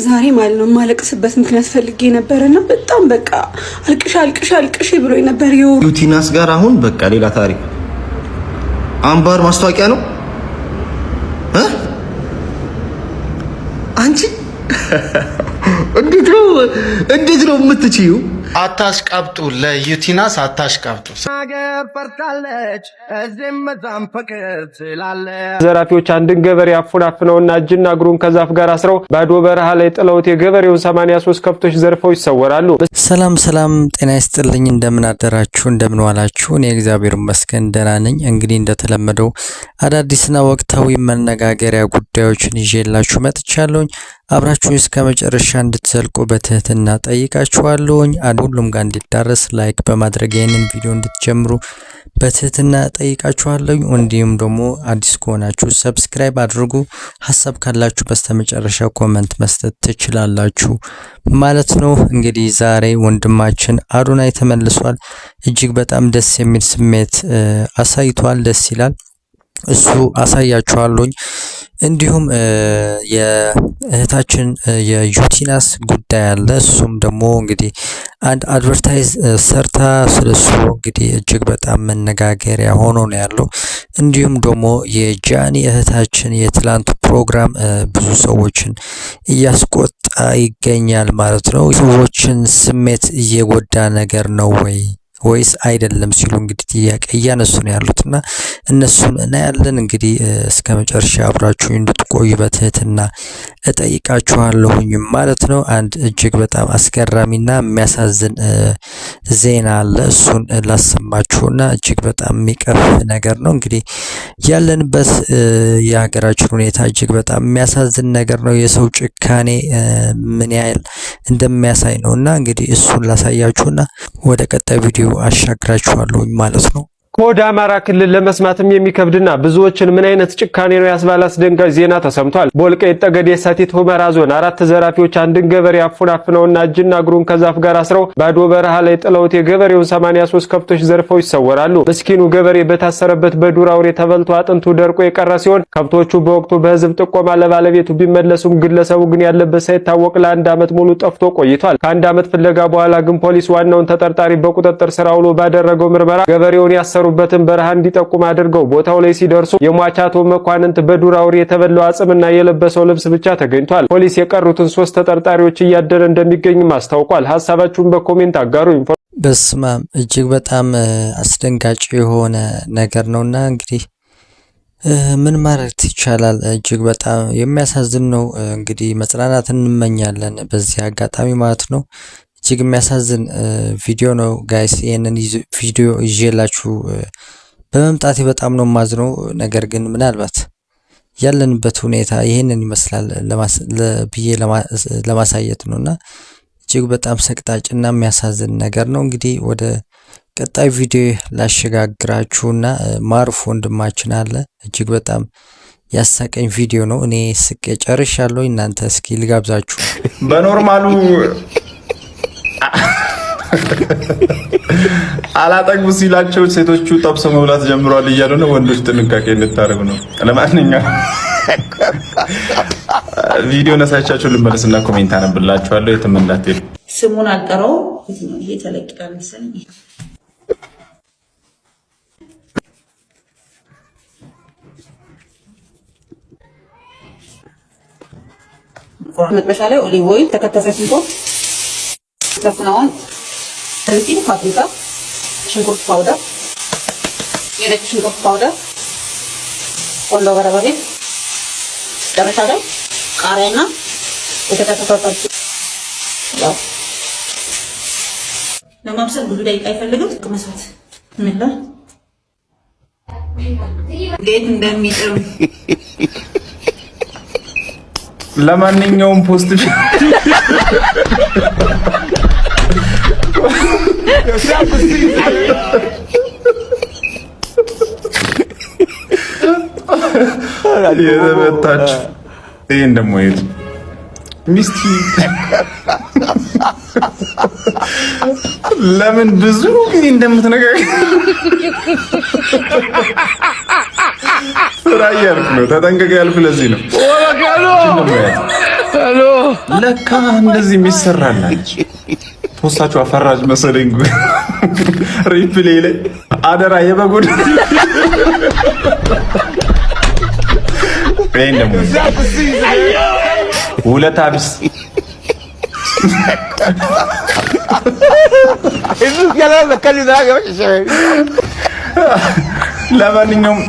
ዛሬ ማለት ነው ማለቅስበት ምክንያት ፈልጌ ነበርና በጣም በቃ አልቅሽ ብሎኝ ነበር። ዩቲናስ ጋር አሁን በቃ ሌላ ታሪክ አምባር ማስታወቂያ ነው አንቺ እንዴት ነው የምትችዩ? አታሽቃብጡ፣ ለዩቲናስ አታሽቃብጡ። አገር ፈርታለች እዚህም መዛም ፍቅር ስላለ ዘራፊዎች አንድን ገበሬ አፉናፍነውና እጅና እግሩን ከዛፍ ጋር አስረው ባዶ በረሃ ላይ ጥለውት የገበሬውን 83 ከብቶች ዘርፈው ይሰወራሉ። ሰላም ጤና ይስጥልኝ። እንደምን አደራችሁ፣ እንደምን ዋላችሁ? እኔ እግዚአብሔር ይመስገን ደህና ነኝ። እንግዲህ እንደተለመደው አዳዲስና ወቅታዊ መነጋገሪያ ጉዳዮችን ይዤላችሁ መጥቻለሁኝ። አብራችሁን እስከ መጨረሻ እንድትዘልቁ በትህትና ጠይቃችኋለሁኝ። ሁሉም ጋር እንዲዳረስ ላይክ በማድረግ ይህንን ቪዲዮ እንድትጀምሩ በትህትና ጠይቃችኋለሁኝ። እንዲሁም ደግሞ አዲስ ከሆናችሁ ሰብስክራይብ አድርጉ። ሐሳብ ካላችሁ በስተመጨረሻ ኮሜንት መስጠት ትችላላችሁ ማለት ነው። እንግዲህ ዛሬ ወንድማችን አዶናይ ተመልሷል። እጅግ በጣም ደስ የሚል ስሜት አሳይቷል። ደስ ይላል። እሱ አሳያችኋለሁኝ። እንዲሁም የእህታችን የዩቲናስ ጉዳይ አለ። እሱም ደግሞ እንግዲህ አንድ አድቨርታይዝ ሰርታ ስለሱ እንግዲህ እጅግ በጣም መነጋገሪያ ሆኖ ነው ያለው። እንዲሁም ደግሞ የጃኒ እህታችን የትላንቱ ፕሮግራም ብዙ ሰዎችን እያስቆጣ ይገኛል ማለት ነው። ሰዎችን ስሜት እየጎዳ ነገር ነው ወይስ አይደለም ሲሉ እንግዲህ ጥያቄ እያነሱ ነው ያሉትና እነሱን እናያለን። እንግዲህ እስከ መጨረሻ አብራችሁ እንድትቆዩ በትህትና እጠይቃችኋለሁኝ ማለት ነው። አንድ እጅግ በጣም አስገራሚና የሚያሳዝን ዜና አለ። እሱን ላሰማችሁና እጅግ በጣም የሚቀፍ ነገር ነው። እንግዲህ ያለንበት የሀገራችን ሁኔታ እጅግ በጣም የሚያሳዝን ነገር ነው። የሰው ጭካኔ ምን ያህል እንደሚያሳይ ነውና እንግዲህ እሱን ላሳያችሁና ወደ ቀጣይ ቪዲዮ አሻግራችኋለሁኝ ማለት ነው። ከወደ አማራ ክልል ለመስማትም የሚከብድና ብዙዎችን ምን አይነት ጭካኔ ነው ያስባለ አስደንጋጭ ዜና ተሰምቷል። በወልቃይት ጠገዴ ሰቲት ሁመራ ዞን 4 ዘራፊዎች አንድን ገበሬ አፉናፍነውና እጅና እግሩን ከዛፍ ጋር አስረው ባዶ በረሃ ላይ ጥለውት የገበሬውን 83 ከብቶች ዘርፈው ይሰወራሉ። ምስኪኑ ገበሬ በታሰረበት በዱር አውሬ ተበልቶ አጥንቱ ደርቆ የቀረ ሲሆን ከብቶቹ በወቅቱ በህዝብ ጥቆማ ለባለቤቱ ቢመለሱም ግለሰቡ ግን ያለበት ሳይታወቅ ለ1 ዓመት ሙሉ ጠፍቶ ቆይቷል። ከ1 ዓመት ፍለጋ በኋላ ግን ፖሊስ ዋናውን ተጠርጣሪ በቁጥጥር ስር አውሎ ባደረገው ምርመራ ገበሬውን ያሰሩበትን በረሃ እንዲጠቁም አድርገው ቦታው ላይ ሲደርሱ የሟች አቶ መኳንንት በዱር አውሬ የተበላው አጽምና የለበሰው ልብስ ብቻ ተገኝቷል። ፖሊስ የቀሩትን 3 ተጠርጣሪዎች እያደረ እንደሚገኝም አስታውቋል። ሐሳባችሁን በኮሜንት አጋሩ። በስማም እጅግ በጣም አስደንጋጭ የሆነ ነገር ነውና እንግዲህ ምን ማለት ይቻላል? እጅግ በጣም የሚያሳዝን ነው። እንግዲህ መጽናናትን እንመኛለን በዚህ አጋጣሚ ማለት ነው። እጅግ የሚያሳዝን ቪዲዮ ነው ጋይስ። ይሄንን ቪዲዮ ይዤላችሁ በመምጣቴ በጣም ነው ማዝነው። ነገር ግን ምናልባት ያለንበት ሁኔታ ይሄንን ይመስላል ብዬ ለማሳየት ነውና እጅግ በጣም ሰቅጣጭና የሚያሳዝን ነገር ነው። እንግዲህ ወደ ቀጣይ ቪዲዮ ላሸጋግራችሁና ማሩፍ ወንድማችን አለ። እጅግ በጣም ያሳቀኝ ቪዲዮ ነው። እኔ ስቄ ጨርሻለሁ። እናንተ እስኪ ልጋብዛችሁ። በኖርማሉ አላጠግቡ ሲላቸው ሴቶቹ ጠብሰው መብላት ጀምረዋል እያሉ ነው። ወንዶች ጥንቃቄ እንድታደርጉ ነው። ለማንኛውም ቪዲዮ ነሳቻችሁ ልመለስና ኮሜንት አነብላችኋለሁ። የትም እንዳትሄዱ። ስሙን አልጠራው ነው ይሄ ተለቅቃል መሰለኝ። መጥበሻ ላይ ኦሊቭ ኦይል፣ ተከተፈ ሽንኩርት፣ ተፍናውን፣ ትንሽ ፓፕሪካ፣ ሽንኩርት ፓውደር፣ የነጭ ሽንኩርት ፓውደር፣ ቆንጆ በርበሬ፣ መጨረሻ ላይ ቃሪያና የተከተፈ ያው ለማብሰል ብዙ ደቂቃ አይፈልግም። ቅመሳት ምንላ እንዴት እንደሚጥም ለማንኛውም ፖስት የመጣችሁ ይሄን ደግሞ ይሄ ሚስቲ ለምን ብዙ ጊዜ እንደምትነጋገር ስራ እያልኩ ነው። ተጠንቀቅ ያልኩ ለዚህ ነው። ለካ እንደዚህ የሚሰራላች ፖስታችሁ አፈራጅ መሰለኝ። ሪፕሌይ ላይ አደራ የበጎድ ይሄን ደግሞ ሁለት አብስ ለማንኛውም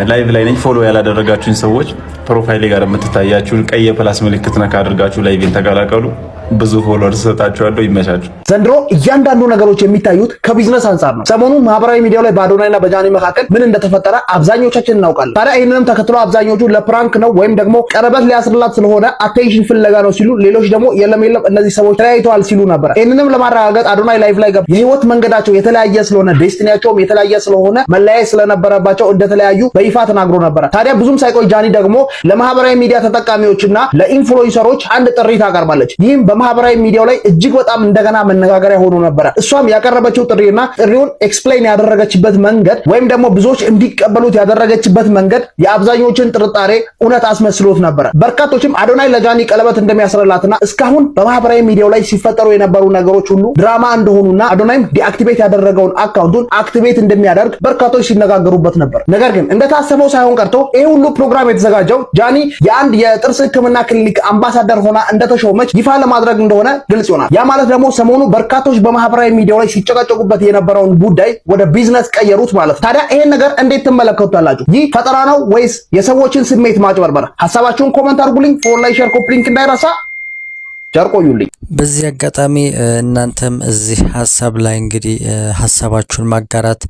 ላይቭ ላይ ነኝ። ፎሎ ያላደረጋችሁኝ ሰዎች ፕሮፋይሌ ጋር የምትታያችሁ ቀይ የፕላስ ምልክት ነካ አድርጋችሁ ላይቭን ተቀላቀሉ። ብዙ ፎሎወርስ ሰጣችኋለሁ። ይመቻችሁ። ዘንድሮ እያንዳንዱ ነገሮች የሚታዩት ከቢዝነስ አንጻር ነው። ሰሞኑን ማህበራዊ ሚዲያው ላይ በአዶናይና በጃኒ መካከል ምን እንደተፈጠረ አብዛኞቻችን እናውቃለን። ታዲያ ይህንንም ተከትሎ አብዛኞቹ ለፕራንክ ነው ወይም ደግሞ ቀለበት ሊያስርላት ስለሆነ አቴንሽን ፍለጋ ነው ሲሉ፣ ሌሎች ደግሞ የለም እነዚህ ሰዎች ተለያይተዋል ሲሉ ነበር። ይህንንም ለማረጋገጥ አዶናይ ላይቭ ላይ ገባ። የህይወት መንገዳቸው የተለያየ ስለሆነ ዴስቲኒያቸውም የተለያየ ስለሆነ መለያየት ስለነበረባቸው እንደተለያዩ በይፋ ተናግሮ ነበር። ታዲያ ብዙም ሳይቆይ ጃኒ ደግሞ ለማህበራዊ ሚዲያ ተጠቃሚዎችና ለኢንፍሉዌንሰሮች አንድ ጥሪ ታቀርባለች። ይህም በማህበራዊ ሚዲያው ላይ እጅግ በጣም እንደገና መነጋገሪያ ሆኖ ነበር። እሷም ያቀረበችው ጥሪና ጥሪውን ኤክስፕሌን ያደረገችበት መንገድ ወይም ደግሞ ብዙዎች እንዲቀበሉት ያደረገችበት መንገድ የአብዛኞችን ጥርጣሬ እውነት አስመስሎት ነበር። በርካቶችም አዶናይ ለጃኒ ቀለበት እንደሚያስረላትና እስካሁን በማህበራዊ ሚዲያው ላይ ሲፈጠሩ የነበሩ ነገሮች ሁሉ ድራማ እንደሆኑና አዶናይም ዲአክቲቬት ያደረገውን አካውንቱን አክቲቬት እንደሚያደርግ በርካቶች ሲነጋገሩበት ነበር። ነገር ግን እንደታሰበው ሳይሆን ቀርቶ ይሄ ሁሉ ፕሮግራም የተዘጋጀው ጃኒ የአንድ የጥርስ ሕክምና ክሊኒክ አምባሳደር ሆና እንደተሾመች ይፋ ለማድረግ እንደሆነ ግልጽ ይሆናል። ያ ማለት ደግሞ ሰሞኑ በርካቶች በማህበራዊ ሚዲያው ላይ ሲጨቃጨቁበት የነበረውን ጉዳይ ወደ ቢዝነስ ቀየሩት ማለት። ታዲያ ይሄን ነገር እንዴት ትመለከቱታላችሁ? ይህ ፈጠራ ነው ወይስ የሰዎችን ስሜት ማጭበርበር? ሐሳባችሁን ኮሜንት አድርጉልኝ። ፎር ላይ ሼር፣ ኮፒ ሊንክ እንዳይረሳ። ቸር ቆዩልኝ። በዚህ አጋጣሚ እናንተም እዚህ ሐሳብ ላይ እንግዲህ ሐሳባችሁን ማጋራት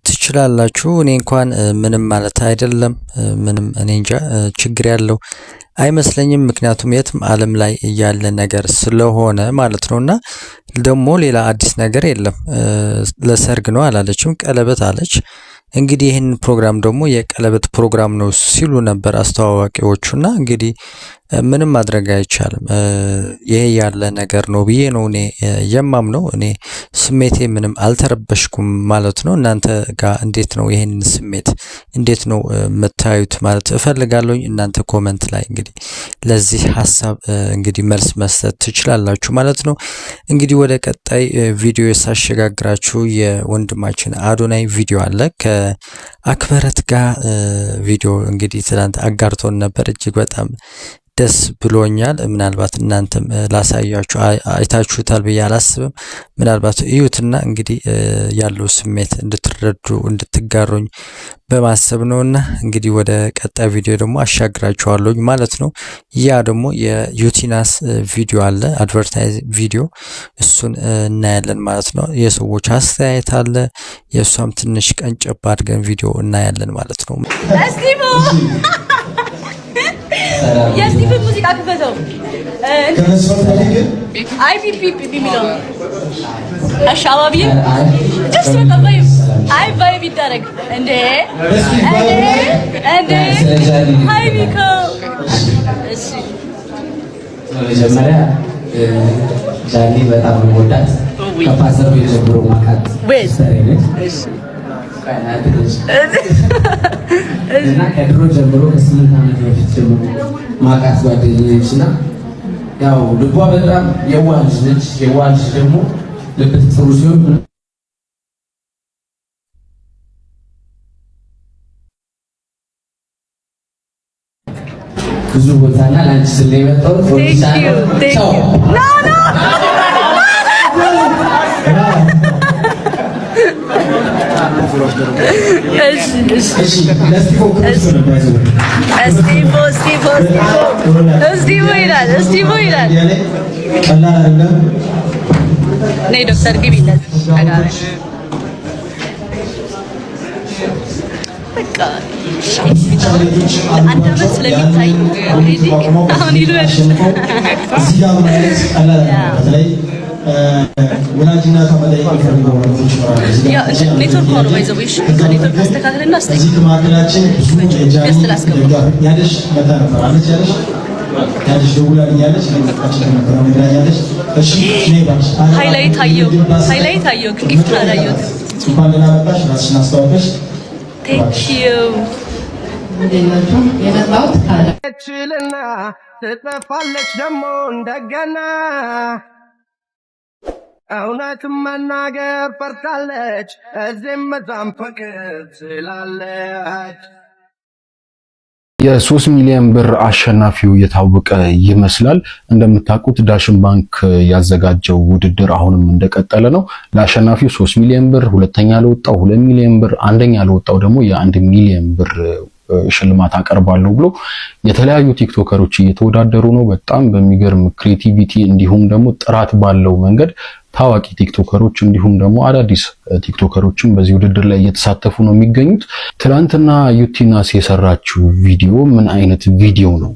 ትችላላችሁ። እኔ እንኳን ምንም ማለት አይደለም፣ ምንም እኔ እንጃ ችግር ያለው አይመስለኝም። ምክንያቱም የትም ዓለም ላይ ያለ ነገር ስለሆነ ማለት ነውና ደግሞ ሌላ አዲስ ነገር የለም። ለሰርግ ነው አላለችም፣ ቀለበት አለች። እንግዲህ ይህን ፕሮግራም ደግሞ የቀለበት ፕሮግራም ነው ሲሉ ነበር አስተዋዋቂዎቹና እንግዲህ ምንም ማድረግ አይቻልም። ይሄ ያለ ነገር ነው ብዬ ነው እኔ የማምነው። እኔ ስሜቴ ምንም አልተረበሽኩም ማለት ነው። እናንተ ጋር እንዴት ነው ይሄን ስሜት እንዴት ነው የምታዩት ማለት እፈልጋለሁ። እናንተ ኮሜንት ላይ እንግዲህ ለዚህ ሐሳብ እንግዲህ መልስ መስጠት ትችላላችሁ ማለት ነው። እንግዲህ ወደ ቀጣይ ቪዲዮ ሳሸጋግራችሁ የወንድማችን አዶናይ ቪዲዮ አለ ከአክበረት ጋር ቪዲዮ እንግዲህ ትናንት አጋርቶን ነበር። እጅግ በጣም ደስ ብሎኛል። ምናልባት እናንተም ላሳያችሁ አይታችሁታል ብዬ አላስብም። ምናልባት እዩትና እንግዲህ ያለው ስሜት እንድትረዱ እንድትጋሩኝ በማሰብ ነውና እንግዲህ ወደ ቀጣይ ቪዲዮ ደግሞ አሻግራችኋለሁ ማለት ነው። ያ ደግሞ የዩቲናስ ቪዲዮ አለ አድቨርታይዝ ቪዲዮ፣ እሱን እናያለን ማለት ነው። የሰዎች አስተያየት አለ፣ የእሷም ትንሽ ቀንጨብ አድርገን ቪዲዮ እናያለን ማለት ነው። የስቲቭን ሙዚቃ ክፈተው። አይ ቢቢ የሚለው አሻባቢ ጀስት በቃ ቫይብ አይ ቫይብ ይደረግ እንዴ ሃይ ቢኮ። እሺ መጀመሪያ ጃኒ በጣም ወዳት ከፓስተር ቤት ጀምሮ ማቃት እና ከድሮ ጀምሮ ከ8 ዓመት በፊት ጀምሮ ማቃት ጓደኛዬ ነች እና ያው ልቧ በጣም የዋህ ልጅ ነች። የዋህ ልጅ ደግሞ ልብ ጥሩ ሲሆን ብዙ ቦታና ላንቺ ስለ የመጣው ዶክተር ግቢለት አንድ አመት ስለሚታይ አሁን ይሉያል ወላጅና ተመለይ ይፈልገው ያ ኔትወርክ ነው ባይዘውሽ ከኔትወርክ አስተካክለና አስተካክለ እዚህ ማዕከላችን ብዙ ያለሽ መታ ነበር አለች ያለሽ ደውላልኛለች ለማጣችን ነበር ነግራኛለች። እሺ ነይ ባሽ ሃይላይት አየው ጊፍት አላየሁት። እንኳን ደህና መጣሽ ራስሽን አስተዋወቅሽ። ቴንክ ዩ እንዴት ናችሁ? የመጣሁት ችልና ትጠፋለች ደግሞ እንደገና እውነትም መናገር ፈርታለች እዚህም መዛም ፍቅር ስላለች የ3 ሚሊዮን ብር አሸናፊው የታወቀ ይመስላል። እንደምታውቁት ዳሽን ባንክ ያዘጋጀው ውድድር አሁንም እንደቀጠለ ነው። ለአሸናፊው 3 ሚሊዮን ብር፣ ሁለተኛ ለወጣው 2 ሚሊዮን ብር፣ አንደኛ ለወጣው ደግሞ የ1 ሚሊዮን ብር ሽልማት አቀርባለሁ ብሎ የተለያዩ ቲክቶከሮች እየተወዳደሩ ነው። በጣም በሚገርም ክሬቲቪቲ እንዲሁም ደግሞ ጥራት ባለው መንገድ ታዋቂ ቲክቶከሮች እንዲሁም ደግሞ አዳዲስ ቲክቶከሮችም በዚህ ውድድር ላይ እየተሳተፉ ነው የሚገኙት። ትናንትና ዩቲናስ የሰራችው ቪዲዮ ምን አይነት ቪዲዮ ነው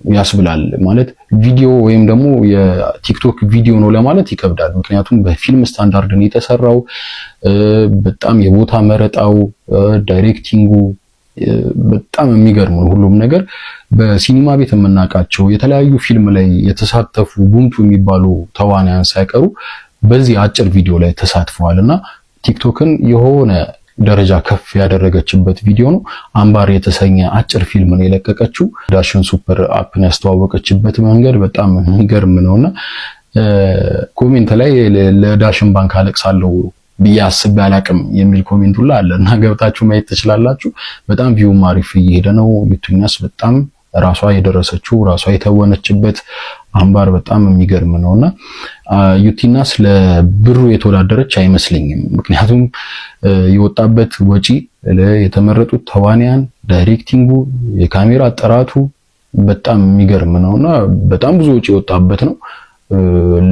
ያስብላል። ማለት ቪዲዮ ወይም ደግሞ የቲክቶክ ቪዲዮ ነው ለማለት ይከብዳል። ምክንያቱም በፊልም ስታንዳርድ ነው የተሰራው። በጣም የቦታ መረጣው፣ ዳይሬክቲንጉ በጣም የሚገርም ነው። ሁሉም ነገር በሲኒማ ቤት የምናውቃቸው የተለያዩ ፊልም ላይ የተሳተፉ ቡንቱ የሚባሉ ተዋናያን ሳይቀሩ በዚህ አጭር ቪዲዮ ላይ ተሳትፈዋልና ቲክቶክን የሆነ ደረጃ ከፍ ያደረገችበት ቪዲዮ ነው። አምባር የተሰኘ አጭር ፊልም ነው የለቀቀችው። ዳሽን ሱፐር አፕን ያስተዋወቀችበት መንገድ በጣም የሚገርም ነውና ኮሜንት ላይ ለዳሽን ባንክ አለቅሳለሁ ብዬ አስቤ አላቅም የሚል ኮሜንት ሁላ አለ እና ገብታችሁ ማየት ትችላላችሁ። በጣም ቪውም አሪፍ እየሄደ ነው። ዩቲናስ በጣም ራሷ የደረሰችው ራሷ የተወነችበት አምባር በጣም የሚገርም ነውና ዩቲናስ ለብሩ የተወዳደረች አይመስለኝም። ምክንያቱም የወጣበት ወጪ፣ የተመረጡት ተዋንያን፣ ዳይሬክቲንጉ፣ የካሜራ ጥራቱ በጣም የሚገርም ነውና በጣም ብዙ ወጪ የወጣበት ነው።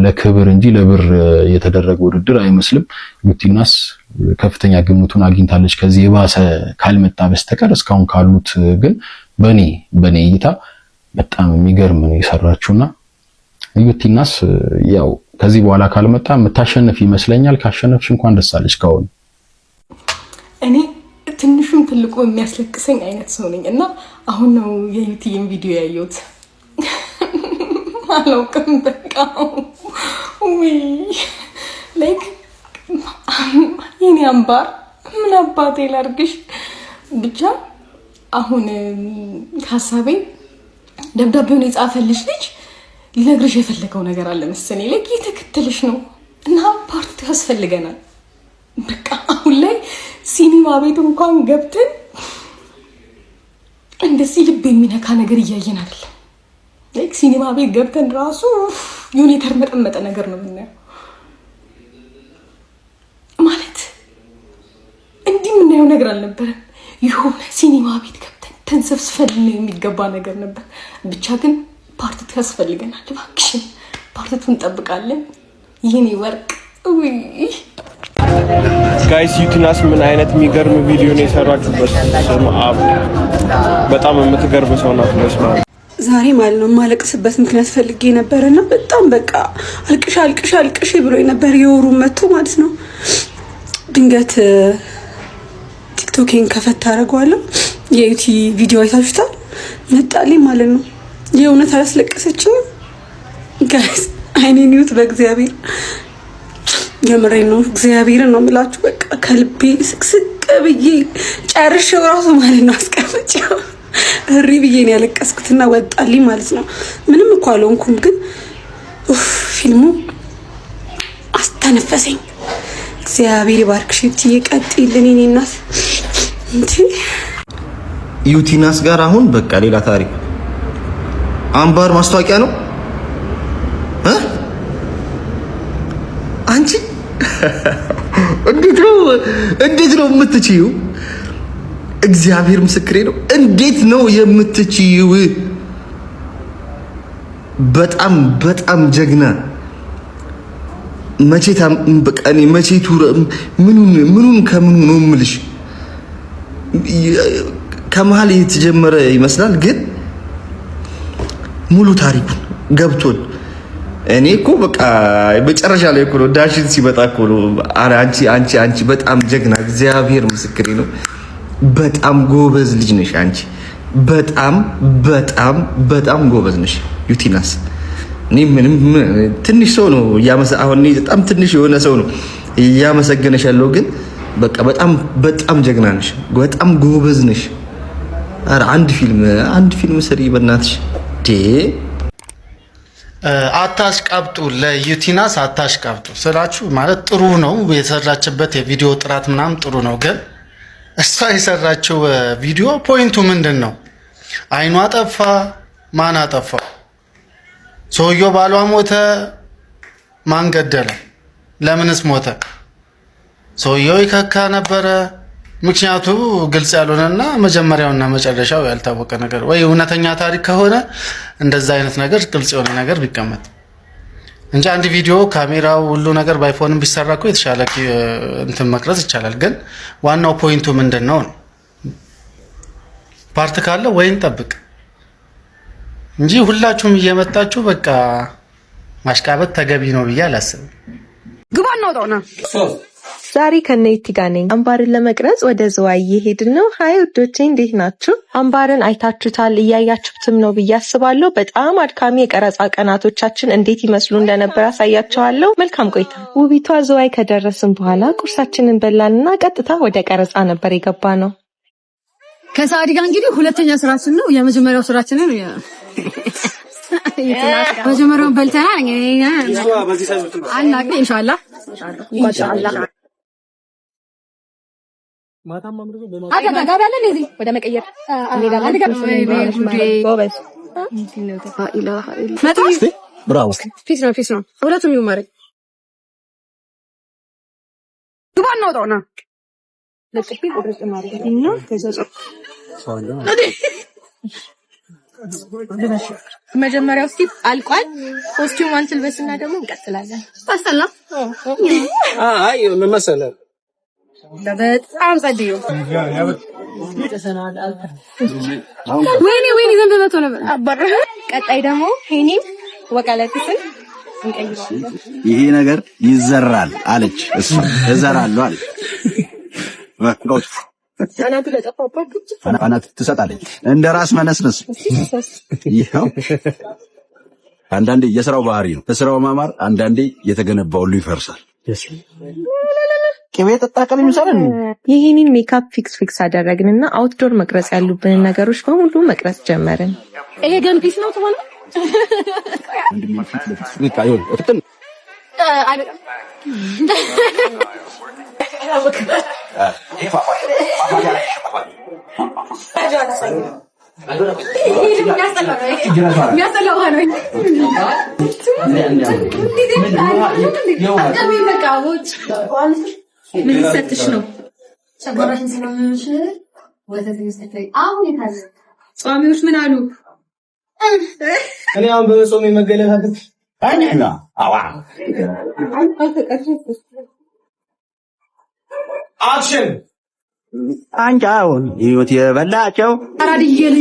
ለክብር እንጂ ለብር የተደረገ ውድድር አይመስልም። ዩቲናስ ከፍተኛ ግምቱን አግኝታለች ከዚህ የባሰ ካልመጣ በስተቀር። እስካሁን ካሉት ግን በኔ እይታ በጣም የሚገርም ነው የሰራችውና ዩቲናስ ያው ከዚህ በኋላ ካልመጣ የምታሸንፍ ይመስለኛል። ካሸነፍሽ እንኳን ደስ አለሽ። ካሁን እኔ ትንሹም ትልቁ የሚያስለቅሰኝ አይነት ሰው ነኝ እና አሁን ነው የዩቲን ቪዲዮ ያየሁት። አላውቅም በቃ ላይክ የኔ አምባር ምን አባቴ ላድርግሽ። ብቻ አሁን ሀሳቤ ደብዳቤውን የጻፈልሽ ልጅ ሊነግርሽ የፈለገው ነገር አለ መሰለኝ። ላይክ እየተከተለሽ ነው እና ፓርት ያስፈልገናል። በቃ አሁን ላይ ሲኒማ ቤት እንኳን ገብተን እንደዚህ ልብ የሚነካ ነገር እያየን አይደለም። ላይክ ሲኒማ ቤት ገብተን ራሱ ዩኒተር መጠመጠ ነገር ነው የምናየው። ማለት እንዲህ የምናየው ነገር አልነበረም። የሆነ ሲኒማ ቤት ገብተን ተንሰፍስፈን የሚገባ ነገር ነበር። ብቻ ግን ፓርት ያስፈልገናል። እባክሽን ፓርት እንጠብቃለን። የኔ ወርቅ ጋይስ ዩቲናስ ምን አይነት የሚገርም ቪዲዮ ነው የሰራችሁበት። በጣም የምትገርም ሰው ናት። መስማ ዛሬ ማለት ነው የማለቅስበት ምክንያት ፈልጌ ነበርና በጣም በቃ አልቅሽ ብሎ ነበር የወሩ መጥቶ ማለት ነው። ድንገት ቲክቶኬን ከፈት አደርገዋለሁ። የዩቲ ቪዲዮ አይታችሁታል መጣልኝ ማለት ነው። የእውነት አላስለቀሰችኝም ጋይስ። አይኔን ይዩት በእግዚአብሔር የምሬን ነው። እግዚአብሔርን ነው የምላችሁ። በቃ ከልቤ ስቅስቅ ብዬ ጨርሼው ራሱ ማለት ነው አስቀምጬው እሪ ብዬ ነው ያለቀስኩትና ወጣልኝ ማለት ነው። ምንም እኮ አልሆንኩም፣ ግን ፊልሙ አስተነፈሰኝ። እግዚአብሔር ይባርክሽ እትዬ፣ ቀጥይልን የኔ እናት። እንዴ ዩቲናስ ጋር አሁን በቃ ሌላ ታሪክ። አምባር ማስታወቂያ ነው አንቺ እንዴት ነው የምትችይው? እግዚአብሔር ምስክሬ ነው። እንዴት ነው የምትችይው? በጣም ጀግና። መቼቱ ምኑን ከምኑ ነው የምልሽ። ከመሀል የተጀመረ ይመስላል፣ ግን ሙሉ ታሪኩን ገብቶን እኔ እኮ በቃ መጨረሻ ላይ እኮ ነው ዳሽን ሲመጣ እኮ ነው አንቺ በጣም ጀግና። እግዚአብሔር ምስክሬ ነው። በጣም ጎበዝ ልጅ ነሽ አንቺ። በጣም ጎበዝ ነሽ ዩቲናስ። እኔ ምንም ትንሽ ሰው ነው አሁን በጣም ትንሽ የሆነ ሰው ነው እያመሰገነሽ ያለው፣ ግን በቃ በጣም ጀግና ነሽ። በጣም ጎበዝ ነሽ። ኧረ አንድ ፊልም ስሪ በእናትሽ ዴ አታሽቃብጡ። ለዩቲናስ አታሽቃብጡ ስላችሁ ማለት ጥሩ ነው የሰራችበት የቪዲዮ ጥራት ምናምን ጥሩ ነው፣ ግን እሷ የሰራችው ቪዲዮ ፖይንቱ ምንድን ነው? አይኗ ጠፋ። ማን አጠፋ? ሰውየው ባሏ ሞተ። ማን ገደለ? ለምንስ ሞተ? ሰውየው ይከካ ነበረ። ምክንያቱ ግልጽ ያልሆነና መጀመሪያውና መጨረሻው ያልታወቀ ነገር ወይ እውነተኛ ታሪክ ከሆነ እንደዛ አይነት ነገር ግልጽ የሆነ ነገር ቢቀመጥ እንጂ አንድ ቪዲዮ ካሜራው ሁሉ ነገር ባይፎንም ቢሰራ እኮ የተሻለ እንትን መቅረጽ ይቻላል። ግን ዋናው ፖይንቱ ምንድነው ነው? ፓርት ካለ ወይን ጠብቅ እንጂ ሁላችሁም እየመጣችሁ በቃ ማሽቃበጥ ተገቢ ነው ብዬ አላስብም። ግባ እናውጣውና ዛሬ ከነይቲ ጋር ነኝ። አምባርን ለመቅረጽ ወደ ዝዋይ እየሄድን ነው። ሀይ ውዶቼ እንዴት ናችሁ? አምባርን አይታችሁታል፣ እያያችሁትም ነው ብዬ አስባለሁ። በጣም አድካሚ የቀረጻ ቀናቶቻችን እንዴት ይመስሉ እንደነበር አሳያችኋለሁ። መልካም ቆይታ። ውቢቷ ዝዋይ ከደረስን በኋላ ቁርሳችንን በላንና ቀጥታ ወደ ቀረጻ ነበር የገባ ነው። ከሳዲ ጋር እንግዲህ ሁለተኛ ስራችን ነው። የመጀመሪያው ስራችንን መጀመሪያውን በልተናል። አላቀ ኢንሻአላህ ወደ መቀየር ፊስ ነው ሁለቱም ይማረ ግባ እናውጣውና መጀመሪያው ስቲፕ አልቋል። ኮስቲዩም አንተል በስና ደግሞ እንቀጥላለን። ታስተላ አይ ምን መሰለህ በጣም ጸድዩ ወይኔ ዘንድ መቶ ነበር አባረ ቀጣይ ደግሞ ሄኒም ወቃለትስን እንቀይራለን። ይሄ ነገር ይዘራል አለች እሱ እዘራለሁ አለች። ወቃውት አናት ትሰጣለች እንደ ራስ መነስነስ። ይሄው አንዳንዴ የሥራው ባህሪ ነው። በሥራው ማማር አንዳንዴ የተገነባው ሁሉ ይፈርሳል። ቅቤ ተጣቀም ይመስላል። ይሄንን ሜካፕ ፊክስ አደረግንና አውትዶር መቅረጽ ያሉብንን ነገሮች በሙሉ መቅረጽ ጀመርን። ይሄ ገን ፒስ ነው ተባለ ምን ሰጥሽ ነው? ጿሚዎች ምን አሉ? እኔ አሁን በጾም መገለል አይነና አዋ አክሽን አንጃውን ህይወት የበላቸው አራዲየል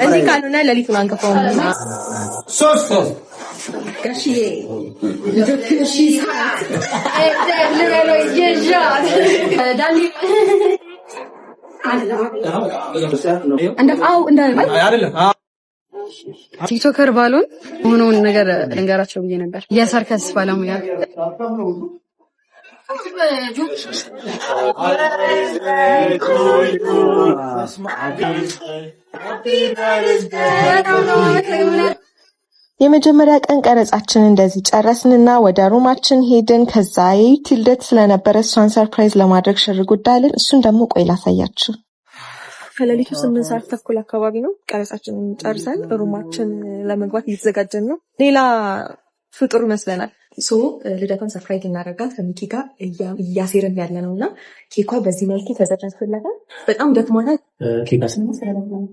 እዚህ ካልሆነ ሌሊቱን አንቀፋውም። ሶስት ጋሽዬ ልጆችሽ ዳኒ ቲክቶከር ባሉን ሆኖውን ነገር ልንገራቸው ብዬ ነበር። የሰርከስ ባለሙያ የመጀመሪያ ቀን ቀረጻችን እንደዚህ ጨረስንና ወደ ሩማችን ሄድን። ከዛ የዩቲ ልደት ስለነበረ እሷን ሰርፕራይዝ ለማድረግ ሽር ጉዳይልን። እሱን ደግሞ ቆይ ላሳያችሁ። ከሌሊቱ 8 ሰዓት ተኩል አካባቢ ነው። ቀረጻችንን ጨርሰን ሩማችን ለመግባት እየተዘጋጀን ነው። ሌላ ፍጡር መስለናል። ልደቷን ሰርፕራይዝ እናደርጋት ከሚኪ ጋር እያሴርን ያለ ነውና ኬኳ በዚህ መልኩ ተዘጋጅቶላታል። በጣም ደክሞናል። ኬካስ ምንድን ነው?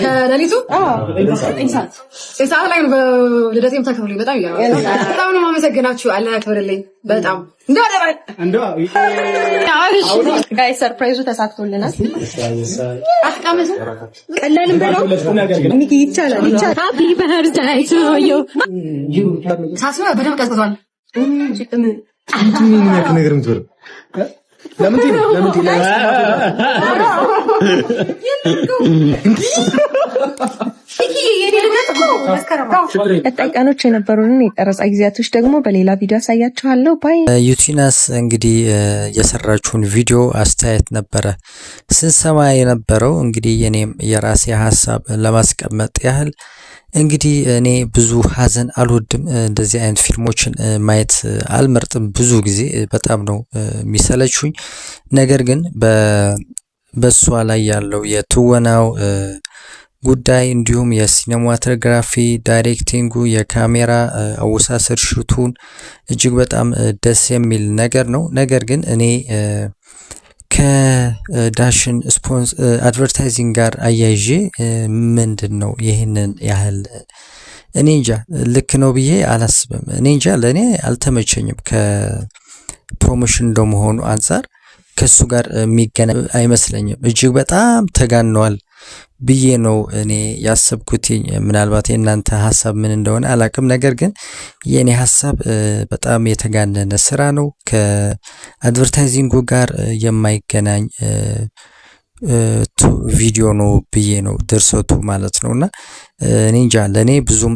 ከሌሊቱ 9 ሰዓት ላይ ነው ልደቴም ተከብሮልኝ በጣም በጣም ነው የማመሰግናችሁ። አላህ ያክብርልኝ። በጣም ጋይ ሰርፕራይዙ ተሳክቶልናል። አትቃመሱ ቀላልም በለው ሚኪ ይቻላል። ሃፒ በርዝዴይ ቱ ዩ ሳስበው በደንብ ቀዝቅዟል። አንተ ምን ነገር ምትወር ለምን ቀጣይ ቀኖች የነበሩንን የቀረጻ ጊዜያቶች ደግሞ በሌላ ቪዲዮ አሳያችኋለሁ። ባይ። ዩቲናስ እንግዲህ የሰራችውን ቪዲዮ አስተያየት ነበረ ስንሰማ የነበረው። እንግዲህ የኔም የራሴ ሀሳብ ለማስቀመጥ ያህል እንግዲህ እኔ ብዙ ሀዘን አልወድም። እንደዚህ አይነት ፊልሞችን ማየት አልመርጥም። ብዙ ጊዜ በጣም ነው የሚሰለቹኝ። ነገር ግን በሷ ላይ ያለው የትወናው ጉዳይ እንዲሁም የሲኔማቶግራፊ ዳይሬክቲንጉ፣ የካሜራ አወሳሰድ፣ ሹቱን እጅግ በጣም ደስ የሚል ነገር ነው። ነገር ግን እኔ ከዳሽን ስፖንስ አድቨርታይዚንግ ጋር አያይዤ ምንድነው ይህንን ያህል እኔ እንጃ ልክ ነው ብዬ አላስብም። እኔ እንጃ ለኔ አልተመቸኝም። ከፕሮሞሽን እንደመሆኑ አንፃር ከሱ ጋር የሚገናኝ አይመስለኝም። እጅግ በጣም ተጋነዋል ብዬ ነው እኔ ያሰብኩት። ምናልባት የእናንተ ሀሳብ ምን እንደሆነ አላቅም። ነገር ግን የኔ ሀሳብ በጣም የተጋነነ ስራ ነው። ከአድቨርታይዚንጉ ጋር የማይገናኝ ቪዲዮ ነው ብዬ ነው ድርሰቱ ማለት ነውና እኔ እንጃ ለኔ ብዙም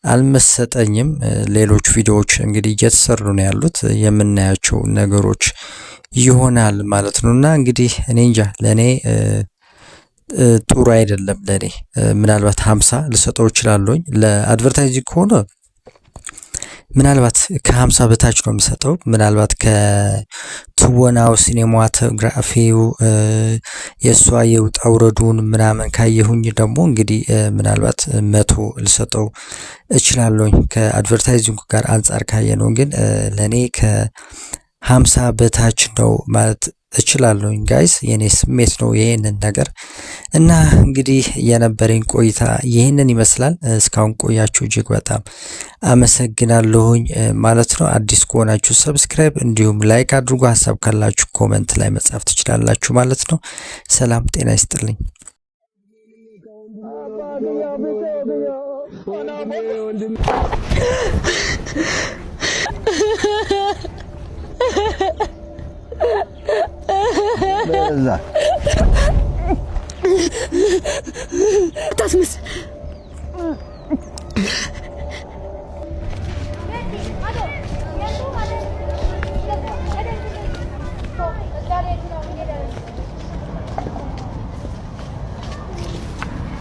አልመሰጠኝም። ሌሎች ቪዲዮዎች እንግዲህ እየተሰሩ ነው ያሉት የምናያቸው ነገሮች ይሆናል ማለት ነውና እንግዲህ እኔ እንጃ ለኔ ጥሩ አይደለም። ለኔ ምናልባት 50 ልሰጠው እችላለሁኝ። ለአድቨርታይዚንግ ከሆነ ምናልባት ከ50 በታች ነው የሚሰጠው። ምናልባት ከትወናው ሲኔማቶግራፊው የሷ የውጣ ውረዱን ምናምን ካየሁኝ ደግሞ እንግዲህ ምናልባት 100 ልሰጠው እችላለሁኝ ከአድቨርታይዚንግ ጋር አንፃር ካየነው። ግን ለኔ ከ50 በታች ነው ማለት እችላለሁኝ። ጋይስ የኔ ስሜት ነው ይሄንን ነገር እና እንግዲህ የነበረኝ ቆይታ ይሄንን ይመስላል። እስካሁን ቆያችሁ እጅግ በጣም አመሰግናለሁኝ ማለት ነው። አዲስ ከሆናችሁ ሰብስክራይብ እንዲሁም ላይክ አድርጉ። ሀሳብ ካላችሁ ኮሜንት ላይ መጻፍ ትችላላችሁ ማለት ነው። ሰላም ጤና ይስጥልኝ። ታስመስ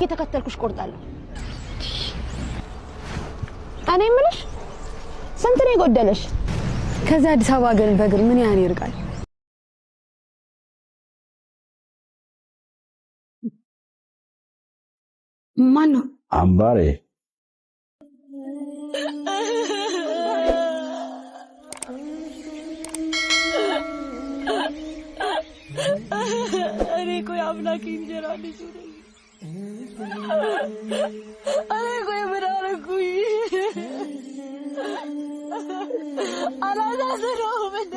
የተከተልኩሽ ቆርጣለሁ። እኔ የምልሽ ስንት ነው የጎደለሽ? ከዛ አዲስ አበባ ግን በእግር ምን ያህል ይርቃል? ማን ነው? አምባሬ እኔ እኮ የአምላክ እንጀራ ልጅ ነኝ። እኔ እኮ ምን አደረኩኝ? አላሳዝነውም እንዴ?